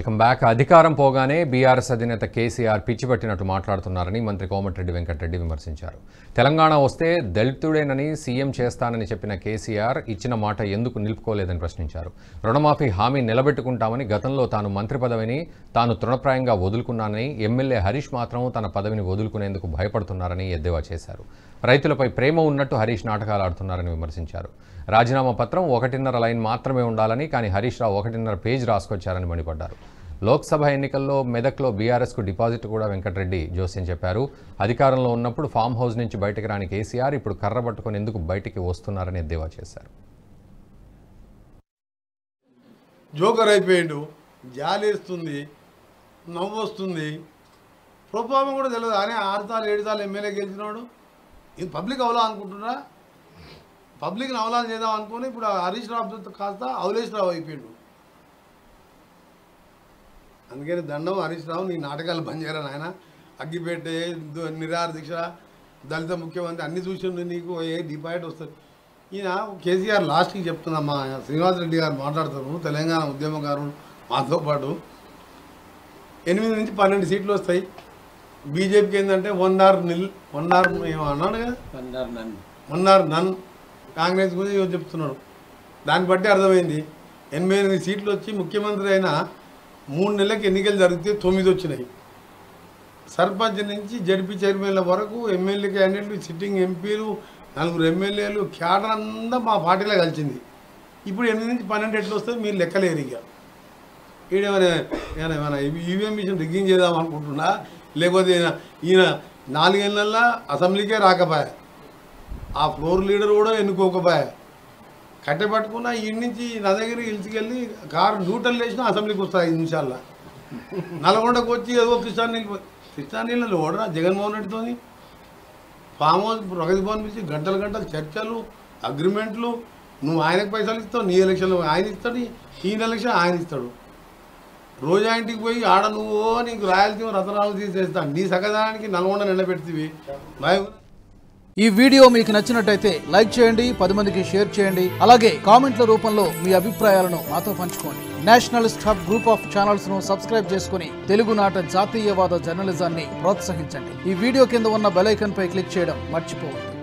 Welcome back. అధికారం పోగానే BRS అధినేత కేసీఆర్ పిచ్చిపట్టినట్టు మాట్లాడుతున్నారని మంత్రి కోమటిరెడ్డి వెంకటరెడ్డి విమర్శించారు. తెలంగాణ వస్తే దళితుడేనని సీఎం చేస్తానని చెప్పిన కేసీఆర్ ఇచ్చిన మాట ఎందుకు నిలుపుకోలేదని ప్రశ్నించారు. రుణమాఫీ హామీ నిలబెట్టుకుంటామని గతంలో తాను మంత్రి పదవిని తాను తృణప్రాయంగా వదులుకున్నానని, ఎమ్మెల్యే హరీష్ మాత్రం తన పదవిని వదులుకునేందుకు భయపడుతున్నారని ఎద్దేవా చేశారు. రైతులపై ప్రేమ ఉన్నట్టు హరీష్ నాటకాలు ఆడుతున్నారని విమర్శించారు. రాజీనామా పత్రం 1.5 లైన్ మాత్రమే ఉండాలని, కానీ హరీష్ రావు 1.5 పేజ్ రాసుకొచ్చారని మండిపడ్డారు. లోక్సభ ఎన్నికల్లో మెదక్లో బీఆర్ఎస్కు డిపాజిట్ కూడా వెంకటరెడ్డి జోస్యం చెప్పారు. అధికారంలో ఉన్నప్పుడు ఫామ్ హౌస్ నుంచి బయటకు రాని కేసీఆర్ ఇప్పుడు కర్ర పట్టుకుని ఎందుకు బయటికి వస్తున్నారని ఎద్దేవా చేశారు. జోకర్ అయిపోయిండు, జాలేస్తుంది, నవ్వు వస్తుంది, ప్రభావం కూడా తెలియదు. ఆయన 6 సార్లు 7 సార్లు ఎమ్మెల్యే గెలిచినాడు. ఇది పబ్లిక్ అవలా అనుకుంటున్నా, పబ్లిక్ని అవలాలు చేద్దాం అనుకుని ఇప్పుడు హరీష్ రావు కాస్త అవలేష్ రావు అయిపోయిండు. అందుకని దండం హరీష్ రావు, నీ నాటకాలు బంద్ చేయరని. ఆయన అగ్గిపెట్టే, నిరాహార దీక్ష, దళిత ముఖ్యమంత్రి అన్ని చూసిండు, నీకు ఏ డిపాజిట్ వస్తుంది. ఈయన కేసీఆర్ లాస్ట్కి చెప్తున్నా, శ్రీనివాసరెడ్డి గారు మాట్లాడతారు, తెలంగాణ ఉద్యమకారులు మాతో పాటు 8 నుంచి 12 సీట్లు వస్తాయి. బీజేపీకి ఏంటంటే 1 or 0 ఏమో అన్నాడు కదా, 1 or none. కాంగ్రెస్ గురించి చెప్తున్నాడు. దాన్ని బట్టి అర్థమైంది 88 సీట్లు వచ్చి ముఖ్యమంత్రి అయినా 3 నెలలకు ఎన్నికలు జరిగితే 9 వచ్చినాయి. సర్పంచ్ నుంచి జడ్పీ చైర్మన్ల వరకు ఎమ్మెల్యే క్యాండిడేట్లు, సిట్టింగ్ ఎంపీలు, 4 ఎమ్మెల్యేలు, క్యాడర్ అంతా మా పార్టీలో కలిసింది. ఇప్పుడు 8 నుంచి 12 ఎట్లు వస్తుంది మీరు లెక్కలేరు. ఇక ఈడేమైనా ఈవీఎం మిషన్ రిగ్గింగ్ చేద్దాం అనుకుంటున్నా, లేకపోతే ఈయన 4 ఏళ్ళల్లో అసెంబ్లీకే రాకపోయా, ఆ ఫ్లోర్ లీడర్ కూడా ఎన్నుకోకపోయా, కట్టెపట్టుకున్నా ఈ నుంచి నదగిరి హిల్స్కి కారు న్యూట్రల్ వేసినా అసెంబ్లీకి వస్తాయి 5 నిమిషాల్లో. నల్గొండకు వచ్చి ఏదో కృష్ణానీళ్ళు ఓడరా జగన్మోహన్ రెడ్డితో ఫామ్ హౌస్ ప్రగతి భవన్ పిలిచి గంటలు గంటలు చర్చలు, అగ్రిమెంట్లు. నువ్వు ఆయనకు పైసలు ఇస్తావు, నీ ఎలక్షన్లో ఆయన ఇస్తాడు, ఈయన ఎలక్షన్ ఆయన ఇస్తాడు. రోజా ఇంటికి పోయి ఆడ నువ్వు నీకు రాయలసీమ రతనాలు తీసేస్తాను, నీ సగదానికి నల్గొండ నిండబెడుతుంది. ఈ వీడియో మీకు నచ్చినట్టయితే లైక్ చేయండి, 10 మందికి షేర్ చేయండి. అలాగే కామెంట్ల రూపంలో మీ అభిప్రాయాలను మాతో పంచుకోండి. Nationalist hub group of channels ను సబ్స్క్రైబ్ చేసుకుని తెలుగునాట జాతీయవాద జర్నలిజాన్ని ప్రోత్సహించండి. ఈ వీడియో కింద ఉన్న బెల్ ఐకాన్ పై క్లిక్ చేయడం మర్చిపోవద్దు.